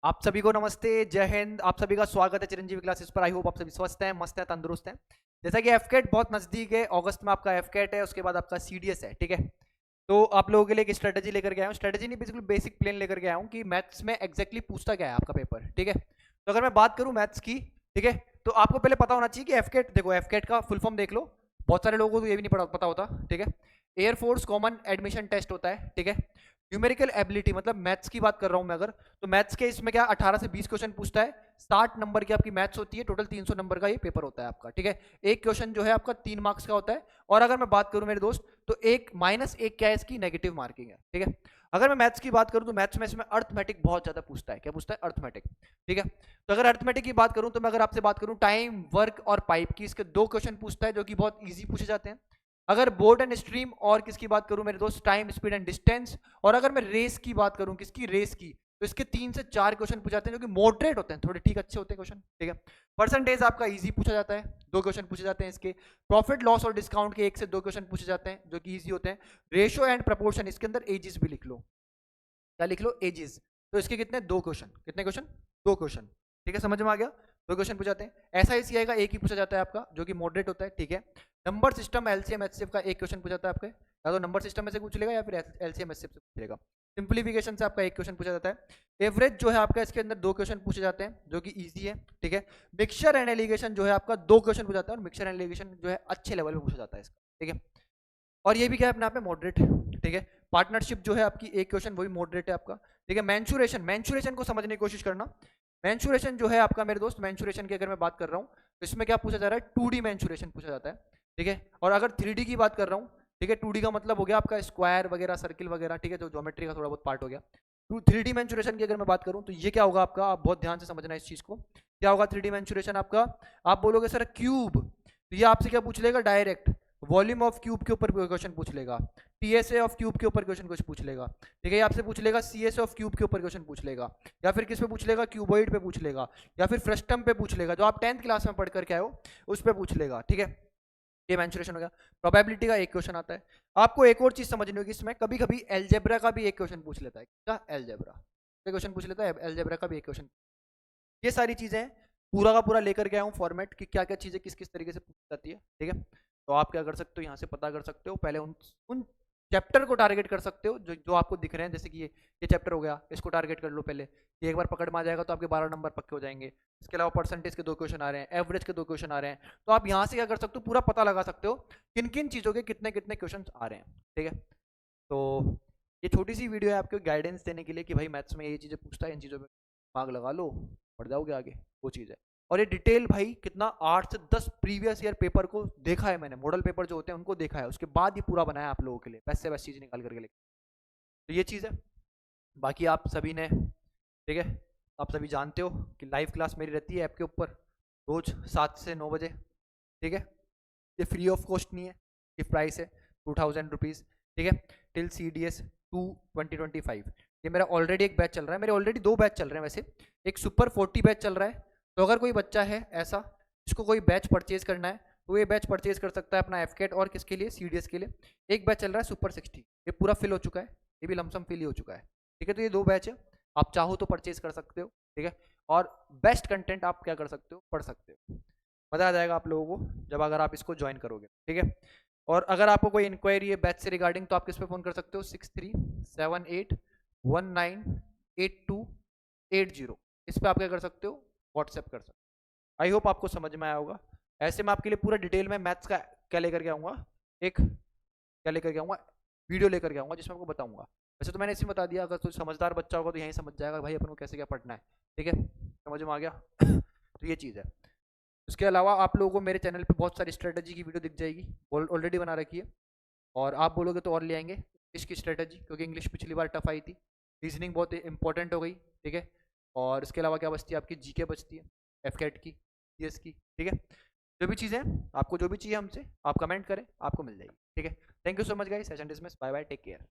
आप सभी को नमस्ते, जय हिंद। आप सभी का स्वागत है चिरंजीवी क्लासेस पर। आई होप आप सभी स्वस्थ हैं, मस्त हैं, तंदुरुस्त हैं। जैसा कि एफकेट बहुत नजदीक है, अगस्त में आपका एफकेट है, उसके बाद आपका सीडीएस है, ठीक है। तो आप लोगों के लिए एक स्ट्रेटेजी लेकर के आया हूँ, स्ट्रेटेजी नहीं बेसिकली बेसिक प्लान लेकर के आया हूँ कि मैथ्स में एग्जैक्टली पूछता क्या है आपका पेपर, ठीक है। तो अगर मैं बात करूँ मैथ्स की, ठीक है, तो आपको पहले पता होना चाहिए कि एफकेट, देखो एफकेट का फुल फॉर्म देख लो। बहुत सारे लोगों को तो ये भी नहीं पता होता, ठीक है। एयरफोर्स कॉमन एडमिशन टेस्ट होता है, ठीक है। न्यूमेरिकल एबिलिटी मतलब मैथ्स की बात कर रहा हूं मैं अगर, तो मैथ्स के इसमें क्या 18 से 20 क्वेश्चन पूछता है। 60 नंबर की आपकी मैथ्स होती है, टोटल 300 नंबर का ये पेपर होता है आपका, ठीक है। एक क्वेश्चन जो है आपका 3 मार्क्स का होता है। और अगर मैं बात करूं मेरे दोस्त, तो एक -1 क्या है, इसकी नेगेटिव मार्किंग है, ठीक है। अगर मैं मैथ्स की बात करूं तो मैथ्स में इसमें अर्थमेटिक बहुत ज्यादा पूछता है। क्या पूछता है? अर्थमेटिक, ठीक है। तो अगर अर्थमेटिक की बात करूं तो मैं अगर आपसे बात करूं टाइम, वर्क और पाइप की, इसके 2 क्वेश्चन पूछता है जो कि बहुत ईजी पूछे जाते हैं। अगर बोर्ड एंड स्ट्रीम और किसकी बात करूं मेरे दोस्त, टाइम, स्पीड एंड डिस्टेंस। और अगर मैं रेस की बात करूं, किसकी? रेस की, तो इसके 3 से 4 क्वेश्चन पूछाते हैं जो कि मॉडरेट होते हैं, थोड़े ठीक अच्छे होते हैं क्वेश्चन, ठीक है। परसेंटेज आपका इजी पूछा जाता है, 2 क्वेश्चन पूछे जाते हैं इसके। प्रॉफिट लॉस और डिस्काउंट के 1 से 2 क्वेश्चन पूछे जाते हैं जो कि इजी होते हैं। रेशियो एंड प्रपोर्शन, इसके अंदर एजिस भी लिख लो। क्या लिख लो? एजिस। तो इसके कितने? 2 क्वेश्चन। कितने क्वेश्चन? 2 क्वेश्चन, ठीक है, समझ में आ गया। 2 क्वेश्चन पूछे जाते हैं। एसआईसीआई का एक ही पूछा जाता है आपका, जो कि मॉडरेट होता है, ठीक है। नंबर सिस्टम एलसीएम एचसीएफ का 1 क्वेश्चन पूछा जाता है आपके, या तो नंबर सिस्टम में से पूछ लेगा या फिर एलसीएम एचसीएफ से पूछ लेगा। सिंप्लीफिकेशन से आपका 1 क्वेश्चन पूछा जाता है। एवरेज जो है आपका, इसके अंदर 2 क्वेश्चन पूछे जाते हैं जो कि इजी है, ठीक है। मिक्सचर एंड एलिगेशन जो है आपका 2 क्वेश्चन पूछा जाता है, और मिक्सचर एंड एलिगेशन जो है अच्छे लेवल में पूछा जाता है इसका, ठीक है। और ये भी क्या है अपने आप में मॉडरेट, ठीक है। पार्टनरशिप जो है आपकी 1 क्वेश्चन, वो भी मॉडरेट है आपका, ठीक है। मैंसुरेशन, मैंसुरेशन को समझने की कोशिश करना। मैंसुरेशन जो है आपका मेरे दोस्त, मैंसुरेशन की अगर मैं बात कर रहा हूँ तो इसमें क्या पूछा जा रहा है? 2D मैंसुरेशन पूछा जाता है, ठीक है। और अगर 3D की बात कर रहा हूँ, ठीक है, 2D का मतलब हो गया आपका स्क्वायर वगैरह, सर्किल वगैरह, ठीक है, जो ज्योमेट्री का थोड़ा बहुत पार्ट हो गया। 3D मैंसुरेशन की अगर मैं बात करूँ तो ये क्या होगा आपका, आप बहुत ध्यान से समझना इस चीज को। क्या होगा 3D मैंसुरेशन आपका? आप बोलोगे सर क्यूब, तो ये आपसे क्या पूछ लेगा डायरेक्ट? वॉल्यूम ऑफ क्यूब के ऊपर क्वेश्चन पूछ लेगा। टीएसए ऑफ क्यूब के ऊपर क्वेश्चन कुछ पूछ लेगा, ठीक है। आपसे पूछ लेगा सीएस ऑफ क्यूब के ऊपर क्वेश्चन पूछ लेगा, या फिर किस पे पूछ लेगा? क्यूबॉइड पे पूछ लेगा, या फिर फ्रस्टम पे पूछ लेगा, जो आप 10th क्लास में पढ़ करके आए हो उस पे पूछ लेगा, ठीक है। ये मेंसुरेशन हो गया। प्रोबेबिलिटी का 1 क्वेश्चन आता है। आपको एक और चीज समझनी होगी इसमें, कभी कभी एलजेब्रा का भी 1 क्वेश्चन पूछ लेता है। क्या? एलजेब्रा क्वेश्चन पूछ लेता है, एलजेब्रा का भी 1 क्वेश्चन। ये सारी चीजें पूरा का पूरा लेकर के आया हूँ फॉर्मेट कि क्या क्या चीजें किस किस तरीके से पूछी जाती है, ठीक है। तो आप क्या कर सकते हो, यहाँ से पता कर सकते हो। पहले उन चैप्टर को टारगेट कर सकते हो जो जो आपको दिख रहे हैं, जैसे कि ये चैप्टर हो गया, इसको टारगेट कर लो पहले। ये एक बार पकड़ में आ जाएगा तो आपके 12 नंबर पक्के हो जाएंगे। इसके अलावा परसेंटेज के 2 क्वेश्चन आ रहे हैं, एवरेज के 2 क्वेश्चन आ रहे हैं। तो आप यहाँ से क्या कर सकते हो, पूरा पता लगा सकते हो किन किन चीज़ों के कितने कितने क्वेश्चन आ रहे हैं, ठीक है। तो ये छोटी सी वीडियो है आपको गाइडेंस देने के लिए कि भाई मैथ्स में ये चीज़ें पूछता है, इन चीज़ों पे दिमाग लगा लो, बढ़ जाओगे आगे, वो चीज़ है। और ये डिटेल भाई कितना 8 से 10 प्रीवियस ईयर पेपर को देखा है मैंने, मॉडल पेपर जो होते हैं उनको देखा है, उसके बाद ये पूरा बनाया आप लोगों के लिए, बेस्ट से बेस्ट चीज़ निकाल करके लेके। तो ये चीज़ है। बाकी आप सभी ने, ठीक है, आप सभी जानते हो कि लाइव क्लास मेरी रहती है ऐप के ऊपर, रोज 7 से 9 बजे, ठीक है। ये फ्री ऑफ कॉस्ट नहीं है, ये प्राइस है 2000 रुपीज़, ठीक है, टिल CDS 2 2025। ये मेरा ऑलरेडी एक बैच चल रहा है, मेरे ऑलरेडी 2 बैच चल रहे हैं वैसे। एक सुपर 40 बैच चल रहा है। तो अगर कोई बच्चा है ऐसा जिसको कोई बैच परचेज करना है, तो ये बैच परचेज कर सकता है अपना एफकेट और किसके लिए? CDS के लिए। एक बैच चल रहा है सुपर 60, ये पूरा फिल हो चुका है, ये भी लमसम फिल ही हो चुका है, ठीक है। तो ये 2 बैच है, आप चाहो तो परचेज कर सकते हो, ठीक है। और बेस्ट कंटेंट आप क्या कर सकते हो, पढ़ सकते हो। मज़ा आ जाएगा आप लोगों को जब अगर आप इसको ज्वाइन करोगे, ठीक है। और अगर आपको कोई इंक्वायरी है बैच से रिगार्डिंग, तो आप किस पे फ़ोन कर सकते हो? 6378198280। इस पे आप क्या कर सकते हो? व्हाट्सएप कर सकते हो। आई होप आपको समझ में आया होगा। ऐसे मैं आपके लिए पूरा डिटेल में मैथ्स का क्या लेकर के आऊँगा, एक क्या लेकर के आऊँगा, वीडियो लेकर के आऊँगा जिसमें आपको बताऊँगा। वैसे तो मैंने इसमें बता दिया, अगर कोई समझदार बच्चा होगा तो यहीं समझ जाएगा भाई अपन को कैसे क्या पढ़ना है, ठीक है, समझ में आ गया। तो ये चीज़ है। उसके अलावा आप लोगों को मेरे चैनल पे बहुत सारी स्ट्रेटजी की वीडियो दिख जाएगी, ऑलरेडी बना रखी है। और आप बोलोगे तो और ले आएंगे इंग्लिश की स्ट्रेटजी, क्योंकि इंग्लिश पिछली बार टफ आई थी। रीजनिंग बहुत इंपॉर्टेंट हो गई, ठीक है। और इसके अलावा क्या बचती है आपकी? जीके बचती है, एफकेट की, सीएस की, ठीक है। जो भी चीज़ें आपको जो भी चाहिए हमसे आप कमेंट करें, आपको मिल जाएगी, ठीक है। Thank you so much guys, session dismiss, bye bye, take care.